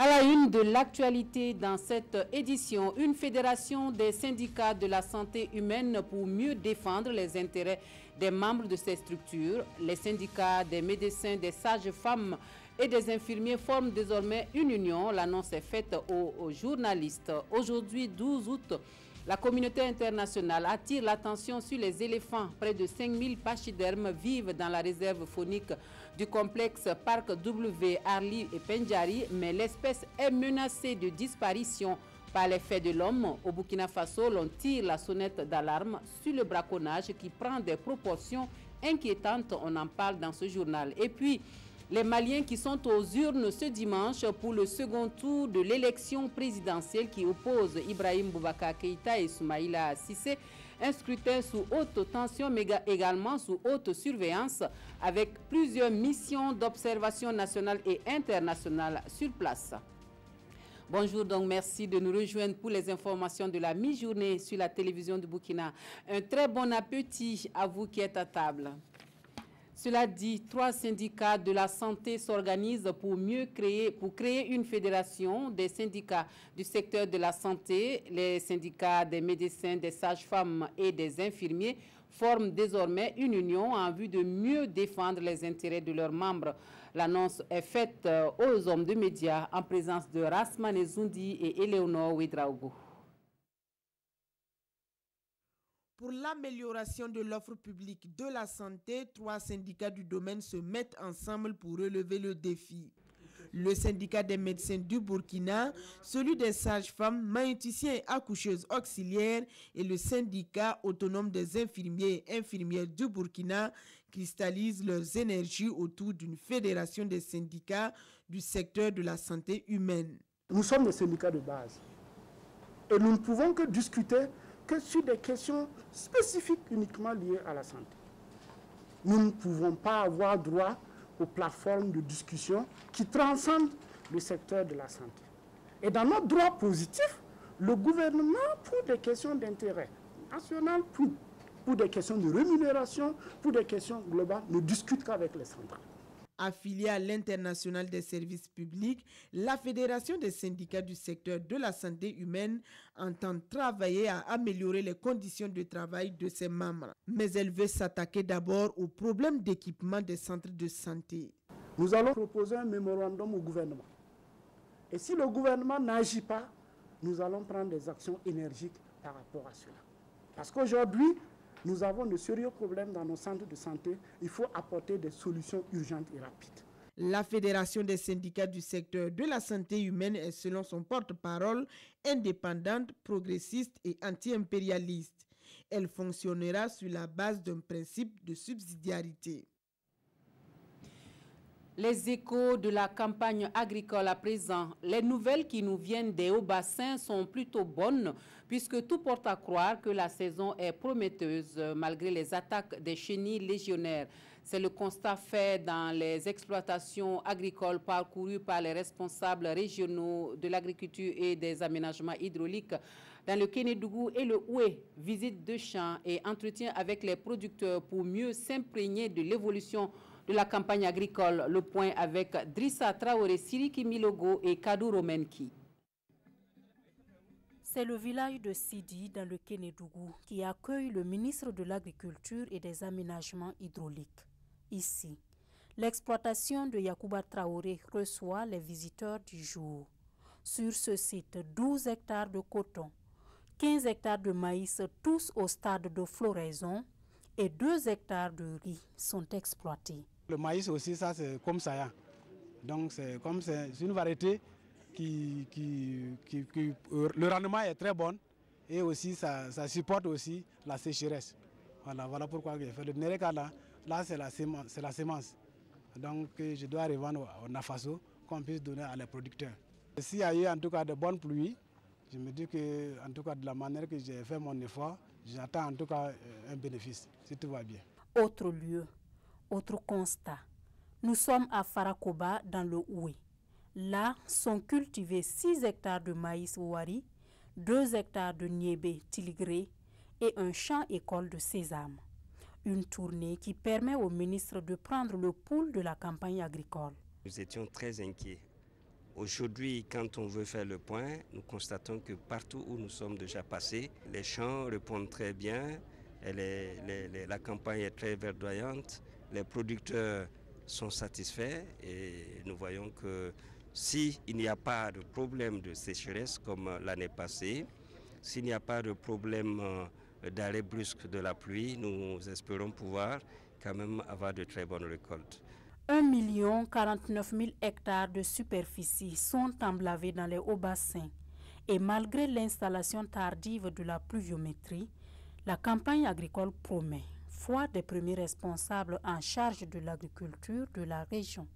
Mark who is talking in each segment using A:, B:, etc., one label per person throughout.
A: À la une de l'actualité dans cette édition, une fédération des syndicats de la santé humaine pour mieux défendre les intérêts des membres de ces structures. Les syndicats des médecins, des sages-femmes et des infirmiers forment désormais une union. L'annonce est faite aux journalistes. Aujourd'hui, 12 août, la communauté internationale attire l'attention sur les éléphants. Près de 5000 pachydermes vivent dans la réserve faunique du complexe Parc W, Arli et Pendjari, mais l'espèce est menacée de disparition par l'effet de l'homme. Au Burkina Faso, l'on tire la sonnette d'alarme sur le braconnage qui prend des proportions inquiétantes. On en parle dans ce journal. Et puis, les Maliens qui sont aux urnes ce dimanche pour le second tour de l'élection présidentielle qui oppose Ibrahim Boubacar Keïta et Soumaïla Cissé. Un scrutin sous haute tension, mais également sous haute surveillance, avec plusieurs missions d'observation nationale et internationale sur place. Bonjour, donc merci de nous rejoindre pour les informations de la mi-journée sur la télévision du Burkina. Un très bon appétit à vous qui êtes à table. Cela dit, 3 syndicats de la santé s'organisent pour créer une fédération des syndicats du secteur de la santé. Les syndicats des médecins, des sages-femmes et des infirmiers forment désormais une union en vue de mieux défendre les intérêts de leurs membres. L'annonce est faite aux hommes de médias en présence de Rasmane Zoundi et Eleonore Ouedraogo.
B: Pour l'amélioration de l'offre publique de la santé, 3 syndicats du domaine se mettent ensemble pour relever le défi. Le syndicat des médecins du Burkina, celui des sages-femmes, maïticiens et accoucheuses auxiliaires et le syndicat autonome des infirmiers et infirmières du Burkina cristallisent leurs énergies autour d'une fédération des syndicats du secteur de la santé humaine.
C: Nous sommes des syndicats de base et nous ne pouvons que discuter que sur des questions spécifiques uniquement liées à la santé. Nous ne pouvons pas avoir droit aux plateformes de discussion qui transcendent le secteur de la santé. Et dans notre droit positif, le gouvernement, pour des questions d'intérêt national, pour des questions de rémunération, pour des questions globales, ne discute qu'avec les centrales.
B: Affiliée à l'International des services publics, la Fédération des syndicats du secteur de la santé humaine entend travailler à améliorer les conditions de travail de ses membres. Mais elle veut s'attaquer d'abord aux problèmes d'équipement des centres de santé.
C: Nous allons proposer un mémorandum au gouvernement. Et si le gouvernement n'agit pas, nous allons prendre des actions énergiques par rapport à cela. Parce qu'aujourd'hui, nous avons de sérieux problèmes dans nos centres de santé. Il faut apporter des solutions urgentes et rapides.
B: La Fédération des syndicats du secteur de la santé humaine est, selon son porte-parole, indépendante, progressiste et anti-impérialiste. Elle fonctionnera sur la base d'un principe de subsidiarité.
A: Les échos de la campagne agricole à présent, les nouvelles qui nous viennent des hauts-bassins sont plutôt bonnes puisque tout porte à croire que la saison est prometteuse malgré les attaques des chenilles légionnaires. C'est le constat fait dans les exploitations agricoles parcourues par les responsables régionaux de l'agriculture et des aménagements hydrauliques dans le Kénédougou et le Houé. Visite de champs et entretien avec les producteurs pour mieux s'imprégner de l'évolution de la campagne agricole. Le point avec Drissa Traoré, Siriki Milogo et Kadou Romenki.
D: C'est le village de Sidi dans le Kénédougou qui accueille le ministre de l'Agriculture et des Aménagements hydrauliques. Ici, l'exploitation de Yacouba Traoré reçoit les visiteurs du jour. Sur ce site, 12 hectares de coton, 15 hectares de maïs, tous au stade de floraison, et 2 hectares de riz sont exploités.
E: Le maïs aussi, ça c'est comme ça. Donc c'est une variété qui le rendement est très bon et aussi ça supporte aussi la sécheresse. Voilà pourquoi je fais le Nereka là c'est la semence. Donc je dois revendre au Nafaso qu'on puisse donner à les producteurs. S'il y a eu en tout cas de bonnes pluies, je me dis que en tout cas de la manière que j'ai fait mon effort, j'attends en tout cas un bénéfice, si tout va bien.
D: Autre lieu, autre constat. Nous sommes à Farakoba dans le Houé. Là sont cultivés 6 hectares de maïs ouari, 2 hectares de niébé tiligré et un champ école de sésame. Une tournée qui permet au ministre de prendre le pouls de la campagne agricole.
F: Nous étions très inquiets Aujourd'hui, quand on veut faire le point, nous constatons que partout où nous sommes déjà passés, les champs répondent très bien, et la campagne est très verdoyante, les producteurs sont satisfaits et nous voyons que s'il n'y a pas de problème de sécheresse comme l'année passée, s'il n'y a pas de problème d'arrêt brusque de la pluie, nous espérons pouvoir quand même avoir de très bonnes récoltes.
D: 1 049 000 hectares de superficie sont emblavés dans les hauts bassins. Et malgré l'installation tardive de la pluviométrie, la campagne agricole promet, foi des premiers responsables en charge de l'agriculture de la région.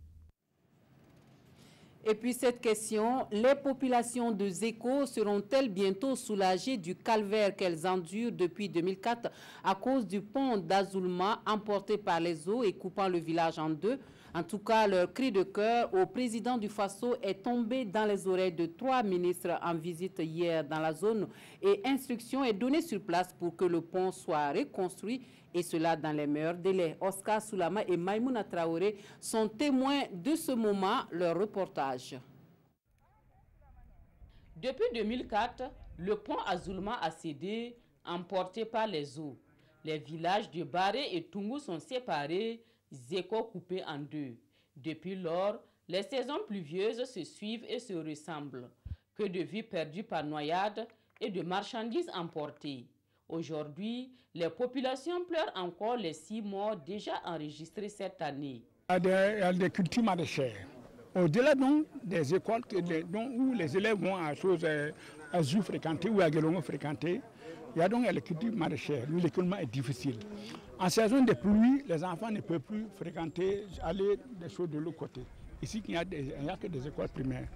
A: Et puis cette question, les populations de Zeko seront-elles bientôt soulagées du calvaire qu'elles endurent depuis 2004 à cause du pont d'Azoulma emporté par les eaux et coupant le village en deux? En tout cas, leur cri de cœur au président du Faso est tombé dans les oreilles de 3 ministres en visite hier dans la zone et instruction est donnée sur place pour que le pont soit reconstruit et cela dans les meilleurs délais. Oscar Soulama et Maïmouna Traoré sont témoins de ce moment, leur reportage. Depuis 2004, le pont Azoulma a cédé, emporté par les eaux. Les villages de Baré et Tungu sont séparés, Zeko coupé en deux. Depuis lors, les saisons pluvieuses se suivent et se ressemblent. Que de vies perdues par noyade et de marchandises emportées. Aujourd'hui, les populations pleurent encore les 6 morts déjà enregistrés cette année.
C: Il y a des cultures maraîchères. Au-delà des écoles où les élèves vont à choses à Zou fréquenter ou à Guélongo fréquenter, il y a donc les cultures maraîchères où l'écoulement est difficile. En saison de pluie, les enfants ne peuvent plus fréquenter, aller des choses de l'autre côté. Ici, il n'y a que des écoles primaires.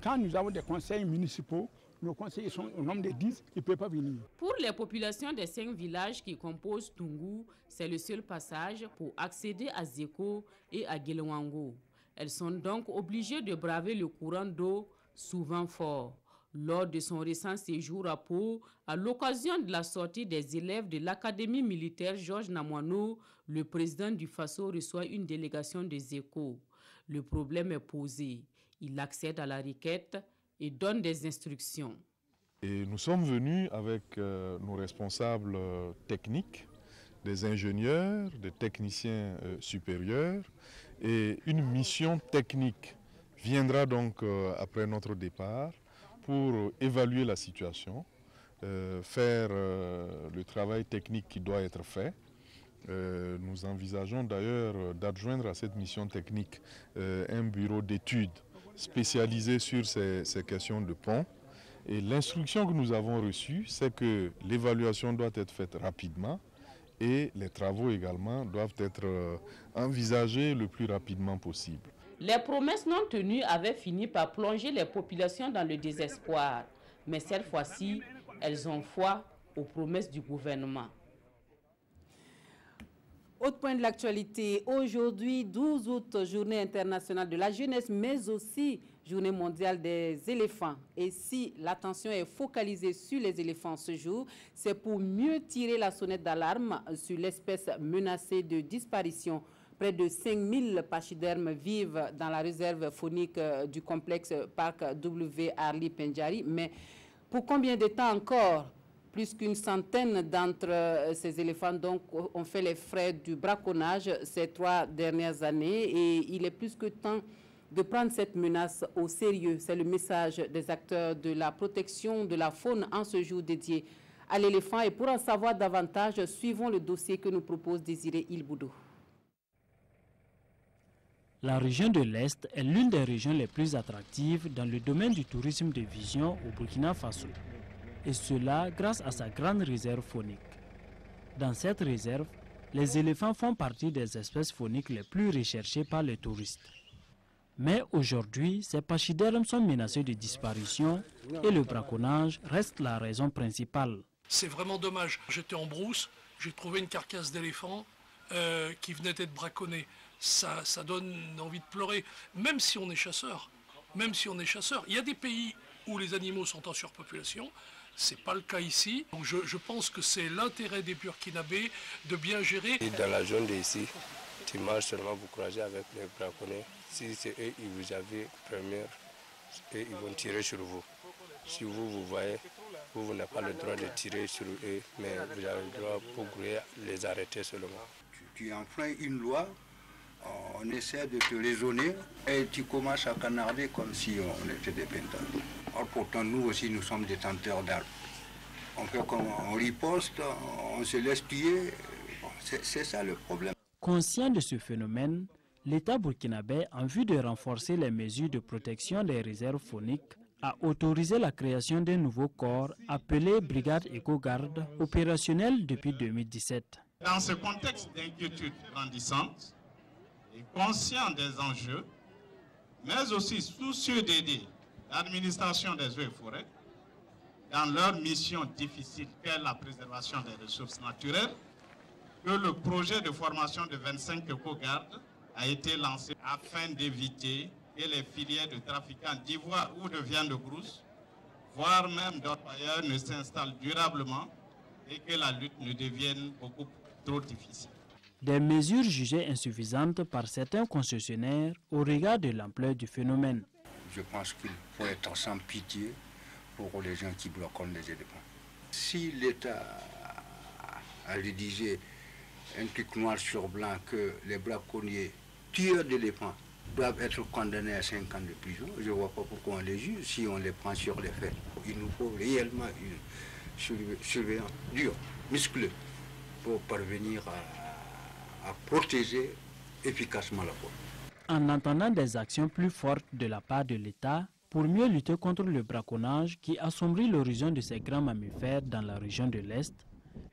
C: Quand nous avons des conseils municipaux, nos conseillers sont au nombre de 10, ils ne peuvent pas venir.
A: Pour les populations des 5 villages qui composent Tungu, c'est le seul passage pour accéder à Zeko et à Guélongo. Elles sont donc obligées de braver le courant d'eau, souvent fort. Lors de son récent séjour à Pau, à l'occasion de la sortie des élèves de l'Académie militaire Georges Namoiano, le président du Faso reçoit une délégation de Zeko. Le problème est posé. Il accède à la requête et donne des instructions.
G: Et nous sommes venus avec nos responsables techniques, des ingénieurs, des techniciens supérieurs, et une mission technique viendra donc après notre départ pour évaluer la situation, faire le travail technique qui doit être fait. Nous envisageons d'ailleurs d'adjoindre à cette mission technique un bureau d'études spécialisé sur ces questions de pont. Et l'instruction que nous avons reçue, c'est que l'évaluation doit être faite rapidement et les travaux également doivent être envisagés le plus rapidement possible.
A: Les promesses non tenues avaient fini par plonger les populations dans le désespoir. Mais cette fois-ci, elles ont foi aux promesses du gouvernement. Autre point de l'actualité, aujourd'hui 12 août, journée internationale de la jeunesse, mais aussi journée mondiale des éléphants. Et si l'attention est focalisée sur les éléphants ce jour, c'est pour mieux tirer la sonnette d'alarme sur l'espèce menacée de disparition. Près de 5000 pachydermes vivent dans la réserve faunique du complexe Parc W. Arli Pendjari. Mais pour combien de temps encore? Plus qu'une centaine d'entre ces éléphants donc, ont fait les frais du braconnage ces 3 dernières années et il est plus que temps de prendre cette menace au sérieux. C'est le message des acteurs de la protection de la faune en ce jour dédié à l'éléphant. Et pour en savoir davantage, suivons le dossier que nous propose Désiré Ilboudou.
H: La région de l'Est est l'une des régions les plus attractives dans le domaine du tourisme de vision au Burkina Faso. Et cela grâce à sa grande réserve faunique. Dans cette réserve, les éléphants font partie des espèces fauniques les plus recherchées par les touristes. Mais aujourd'hui, ces pachydermes sont menacés de disparition et le braconnage reste la raison principale.
I: C'est vraiment dommage. J'étais en brousse, j'ai trouvé une carcasse d'éléphant qui venait d'être braconnée. Ça donne envie de pleurer, même si on est chasseur. Même si on est chasseur. Il y a des pays où les animaux sont en surpopulation. Ce n'est pas le cas ici. Donc je pense que c'est l'intérêt des Burkinabés de bien gérer.
F: Et dans la zone d'ici, tu marches seulement vous croisez avec les braconnés. Si c'est eux, ils vous avaient première,
J: et ils vont tirer sur vous. Si vous voyez, vous n'avez pas le droit de tirer sur eux, mais vous avez le droit pour les arrêter seulement.
K: Tu enfreins une loi, on essaie de te raisonner et tu commences à canarder comme si on était des pétards. Or pourtant nous aussi nous sommes détenteurs d'armes. On fait comme on riposte, on se laisse tuer, c'est ça le problème.
H: Conscient de ce phénomène, l'État burkinabé, en vue de renforcer les mesures de protection des réserves fauniques, a autorisé la création d'un nouveau corps appelé Brigade Éco-Garde, opérationnel depuis 2017.
L: Dans ce contexte d'inquiétude grandissante et conscient des enjeux, mais aussi soucieux d'aider l'administration des eaux et forêts dans leur mission difficile qu'est la préservation des ressources naturelles, que le projet de formation de 25 éco-gardes a été lancé afin d'éviter que les filières de trafiquants d'ivoire ou de viande de brousse, voire même d'autres ailleurs, ne s'installent durablement et que la lutte ne devienne beaucoup trop difficile.
H: Des mesures jugées insuffisantes par certains concessionnaires au regard de l'ampleur du phénomène.
K: Je pense qu'il faut être sans pitié pour les gens qui bloquent les éléphants. Si l'État a rédigé un truc noir sur blanc que les braconniers tueurs d'éléphants doivent être condamnés à 5 ans de prison, je ne vois pas pourquoi on les juge si on les prend sur les faits. Il nous faut réellement une surveillance dure, musclée, pour parvenir à protéger efficacement la faune.
H: En entendant des actions plus fortes de la part de l'État pour mieux lutter contre le braconnage qui assombrit l'horizon de ces grands mammifères dans la région de l'Est,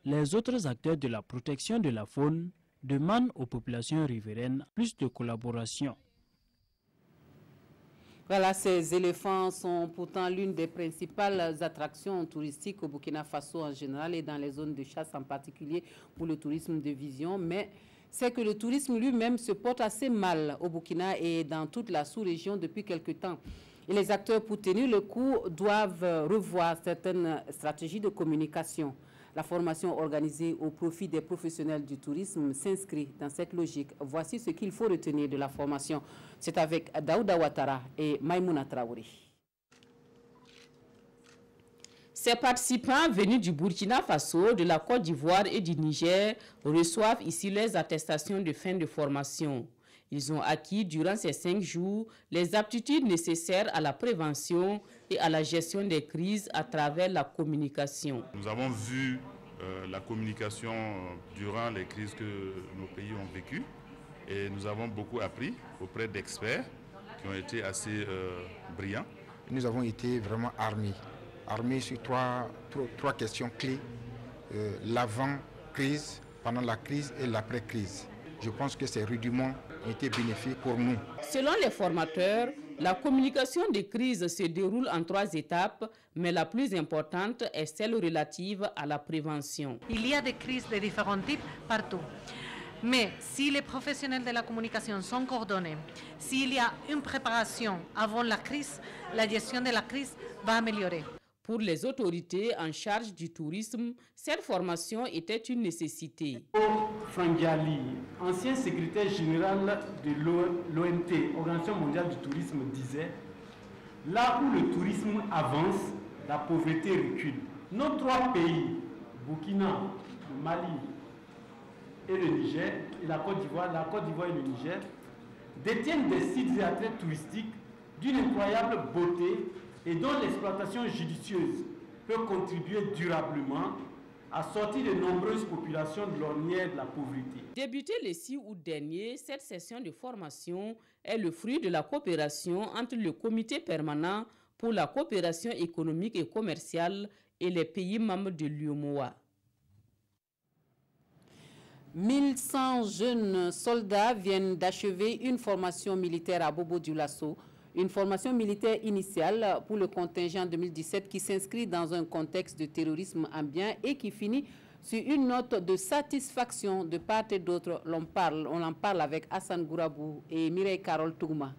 H: les autres acteurs de la protection de la faune demandent aux populations riveraines plus de collaboration.
A: Voilà, ces éléphants sont pourtant l'une des principales attractions touristiques au Burkina Faso en général et dans les zones de chasse en particulier pour le tourisme de vision. Mais c'est que le tourisme lui-même se porte assez mal au Burkina et dans toute la sous-région depuis quelque temps. Et les acteurs, pour tenir le coup, doivent revoir certaines stratégies de communication. La formation organisée au profit des professionnels du tourisme s'inscrit dans cette logique. Voici ce qu'il faut retenir de la formation. C'est avec Daouda Ouattara et Maïmouna Traoré. Ces participants venus du Burkina Faso, de la Côte d'Ivoire et du Niger reçoivent ici les attestations de fin de formation. Ils ont acquis durant ces 5 jours les aptitudes nécessaires à la prévention et à la gestion des crises à travers la communication.
M: Nous avons vu la communication durant les crises que nos pays ont vécues et nous avons beaucoup appris auprès d'experts qui ont été assez brillants.
N: Nous avons été vraiment armés sur trois questions clés, l'avant-crise, pendant la crise et l'après-crise. Je pense que ces rudiments ont été bénéfiques pour nous.
A: Selon les formateurs, la communication des crises se déroule en 3 étapes, mais la plus importante est celle relative à la prévention.
O: Il y a des crises de différents types partout. Mais si les professionnels de la communication sont coordonnés, s'il y a une préparation avant la crise, la gestion de la crise va améliorer.
A: Pour les autorités en charge du tourisme, cette formation était une nécessité.
P: Frangiali, ancien secrétaire général de l'OMT, Organisation mondiale du tourisme, disait « Là où le tourisme avance, la pauvreté recule. » Nos 3 pays, Burkina, le Mali et le Niger, et la Côte d'Ivoire et le Niger, détiennent des sites et attraits touristiques d'une incroyable beauté et dont l'exploitation judicieuse peut contribuer durablement à sortir de nombreuses populations de l'ornière de la pauvreté.
A: Débutée le 6 août dernier, cette session de formation est le fruit de la coopération entre le Comité permanent pour la coopération économique et commerciale et les pays membres de l'UEMOA. 1100 jeunes soldats viennent d'achever une formation militaire à Bobo-Dioulasso. Une formation militaire initiale pour le contingent 2017 qui s'inscrit dans un contexte de terrorisme ambiant et qui finit sur une note de satisfaction de part et d'autre. On en parle avec Hassan Gourabou et Mireille Carole Touma.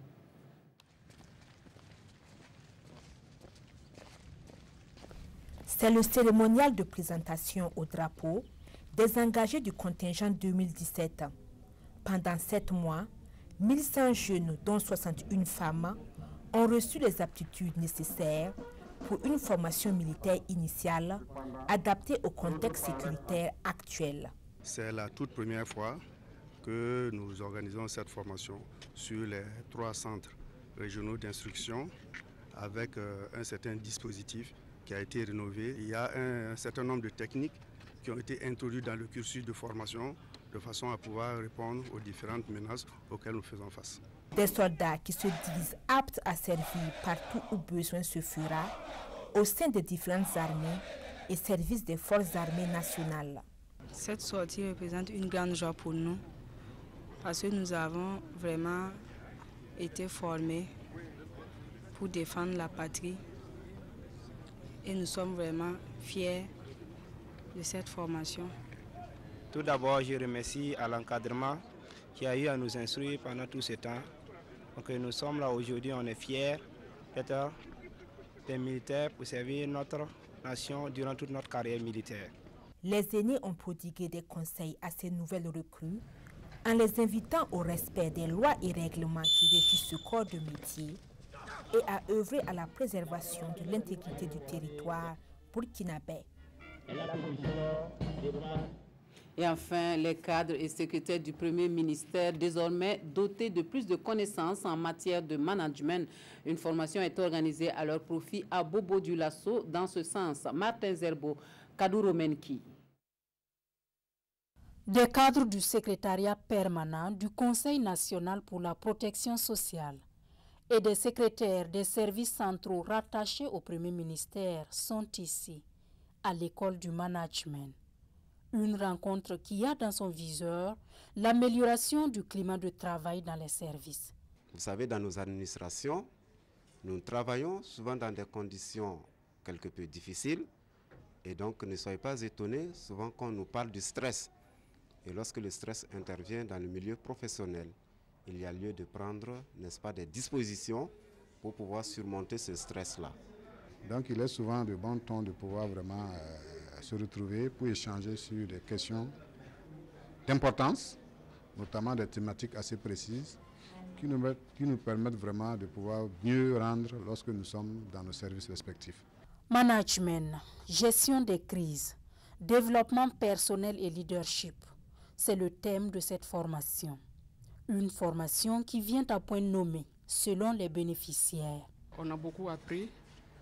Q: C'est le cérémonial de présentation au drapeau des engagés du contingent 2017. Pendant 7 mois, 1100 jeunes, dont 61 femmes, ont reçu les aptitudes nécessaires pour une formation militaire initiale adaptée au contexte sécuritaire actuel.
R: C'est la toute première fois que nous organisons cette formation sur les 3 centres régionaux d'instruction avec un certain dispositif qui a été rénové. Il y a un certain nombre de techniques qui ont été introduites dans le cursus de formation de façon à pouvoir répondre aux différentes menaces auxquelles nous faisons face.
Q: Des soldats qui se disent aptes à servir partout où besoin se fera au sein des différentes armées et services des forces armées nationales.
S: Cette sortie représente une grande joie pour nous parce que nous avons vraiment été formés pour défendre la patrie et nous sommes vraiment fiers de cette formation.
T: Tout d'abord, je remercie à l'encadrement qui a eu à nous instruire pendant tout ce temps. Donc nous sommes là aujourd'hui, on est fiers d'être des militaires pour servir notre nation durant toute notre carrière militaire.
Q: Les aînés ont prodigué des conseils à ces nouvelles recrues en les invitant au respect des lois et règlements qui régissent ce corps de métier et à œuvrer à la préservation de l'intégrité du territoire burkinabé.
A: Et enfin, les cadres et secrétaires du Premier ministère, désormais dotés de plus de connaissances en matière de management. Une formation est organisée à leur profit à Bobo Dioulasso. Dans ce sens, Martin Zerbo, Kadouro Menki.
D: Des cadres du secrétariat permanent du Conseil national pour la protection sociale et des secrétaires des services centraux rattachés au Premier ministère sont ici, à l'école du management. Une rencontre qui a dans son viseur l'amélioration du climat de travail dans les services.
U: Vous savez, dans nos administrations, nous travaillons souvent dans des conditions quelque peu difficiles. Et donc, ne soyez pas étonnés, souvent quand on nous parle du stress. Et lorsque le stress intervient dans le milieu professionnel, il y a lieu de prendre, n'est-ce pas, des dispositions pour pouvoir surmonter ce stress-là.
N: Donc, il est souvent de bon ton de pouvoir vraiment se retrouver pour échanger sur des questions d'importance, notamment des thématiques assez précises, qui nous permettent vraiment de pouvoir mieux rendre lorsque nous sommes dans nos services respectifs.
D: Management, gestion des crises, développement personnel et leadership, c'est le thème de cette formation. Une formation qui vient à point nommé selon les bénéficiaires.
V: On a beaucoup appris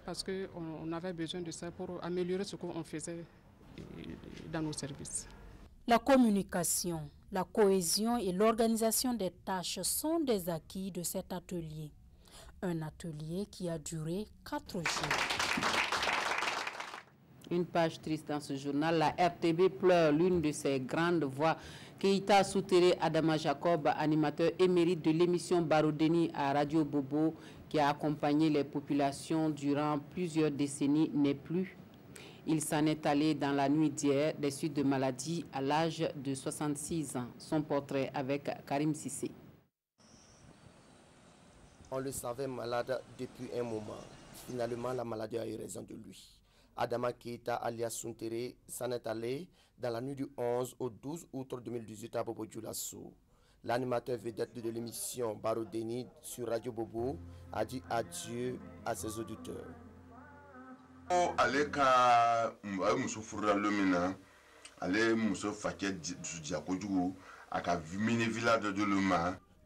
V: parce qu'on avait besoin de ça pour améliorer ce qu'on faisait dans nos services.
D: La communication, la cohésion et l'organisation des tâches sont des acquis de cet atelier. Un atelier qui a duré 4 jours.
A: Une page triste dans ce journal, la RTB pleure l'une de ses grandes voix. Keïta Souteré Adama Jacob, animateur émérite de l'émission Barodeni à Radio Bobo, qui a accompagné les populations durant plusieurs décennies, n'est plus. Il s'en est allé dans la nuit d'hier des suites de maladie à l'âge de 66 ans. Son portrait avec Karim Sissé.
W: On le savait malade depuis un moment. Finalement, la maladie a eu raison de lui. Adama Keïta alias Souteré s'en est allé dans la nuit du 11 au 12 août 2018 à Bobo Dioulasso. L'animateur vedette de l'émission Barodeni sur Radio Bobo a dit adieu à ses auditeurs.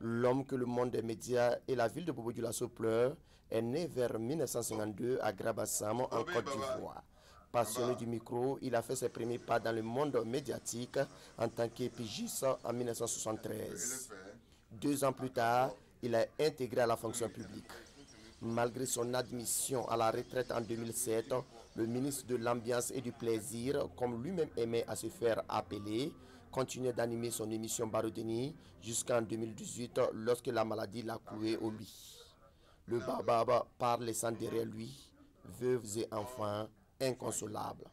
W: L'homme que le monde des médias et la ville de Bobo Dioulasso pleurent est né vers 1952 à Grabassam en Côte d'Ivoire. Passionné du micro, il a fait ses premiers pas dans le monde médiatique en tant qu'épigiste en 1973. 2 ans plus tard, il a intégré à la fonction publique. Malgré son admission à la retraite en 2007, le ministre de l'Ambiance et du Plaisir, comme lui-même aimait à se faire appeler, continuait d'animer son émission Barodeni jusqu'en 2018 lorsque la maladie l'a cloué au lit. Le Baba part laissant derrière lui veuves et enfants inconsolables.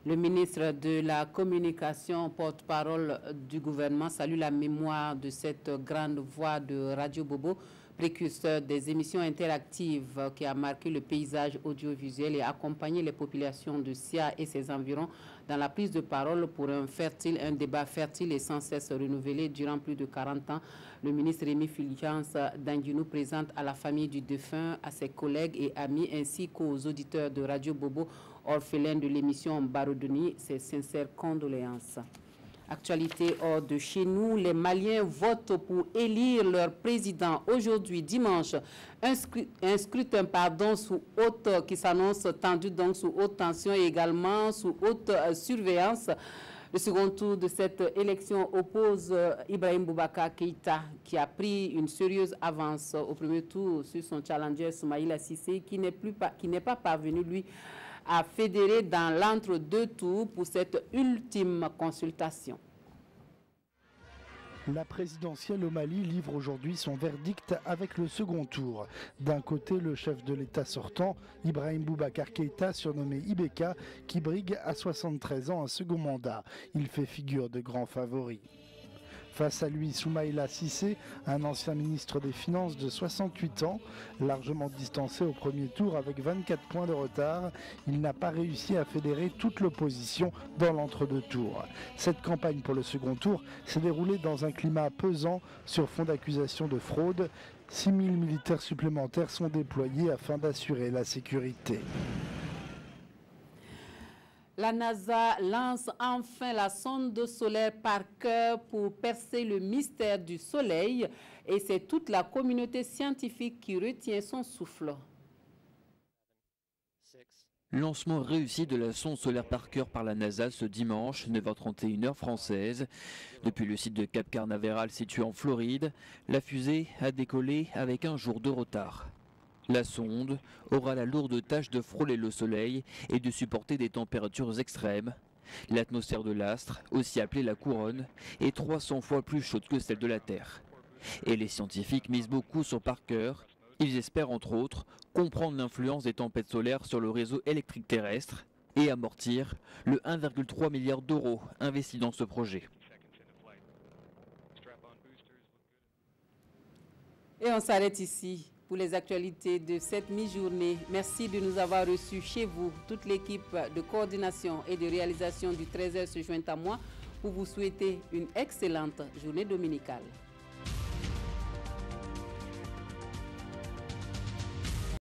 A: Le ministre de la Communication, porte-parole du gouvernement, salue la mémoire de cette grande voix de Radio Bobo, précurseur des émissions interactives qui a marqué le paysage audiovisuel et accompagné les populations de Sia et ses environs dans la prise de parole pour un débat fertile et sans cesse renouvelé durant plus de 40 ans. Le ministre Rémi Fulgence Danguinou présente à la famille du défunt, à ses collègues et amis, ainsi qu'aux auditeurs de Radio Bobo, orphelins de l'émission Barodoni, ses sincères condoléances. Actualité hors de chez nous, les Maliens votent pour élire leur président. Aujourd'hui, dimanche, un scrutin sous haute qui s'annonce tendu donc sous haute tension et également sous haute surveillance. Le second tour de cette élection oppose Ibrahim Boubacar Keïta qui a pris une sérieuse avance au premier tour sur son challenger Soumaïla Cissé qui n'est pas parvenu lui à fédérer dans l'entre-deux tours pour cette ultime consultation.
B: La présidentielle au Mali livre aujourd'hui son verdict avec le second tour. D'un côté, le chef de l'État sortant, Ibrahim Boubacar Keïta, surnommé Ibeka, qui brigue à 73 ans un second mandat. Il fait figure de grand favori. Face à lui, Soumaïla Cissé, un ancien ministre des Finances de 68 ans, largement distancé au premier tour avec 24 points de retard. Il n'a pas réussi à fédérer toute l'opposition dans l'entre-deux tours. Cette campagne pour le second tour s'est déroulée dans un climat pesant sur fond d'accusations de fraude. 6 000 militaires supplémentaires sont déployés afin d'assurer la sécurité.
A: La NASA lance enfin la sonde solaire Parker pour percer le mystère du Soleil et c'est toute la communauté scientifique qui retient son souffle.
C: Lancement réussi de la sonde solaire Parker par la NASA ce dimanche, 9h31 heure française. Depuis le site de Cap Canaveral situé en Floride, la fusée a décollé avec un jour de retard. La sonde aura la lourde tâche de frôler le Soleil et de supporter des températures extrêmes. L'atmosphère de l'astre, aussi appelée la couronne, est 300 fois plus chaude que celle de la Terre. Et les scientifiques misent beaucoup sur Parker. Ils espèrent entre autres comprendre l'influence des tempêtes solaires sur le réseau électrique terrestre et amortir le 1,3 milliard d'euros investis dans ce projet.
A: Et on s'arrête ici pour les actualités de cette mi-journée. Merci de nous avoir reçus chez vous. Toute l'équipe de coordination et de réalisation du 13h se joint à moi pour vous souhaiter une excellente journée dominicale.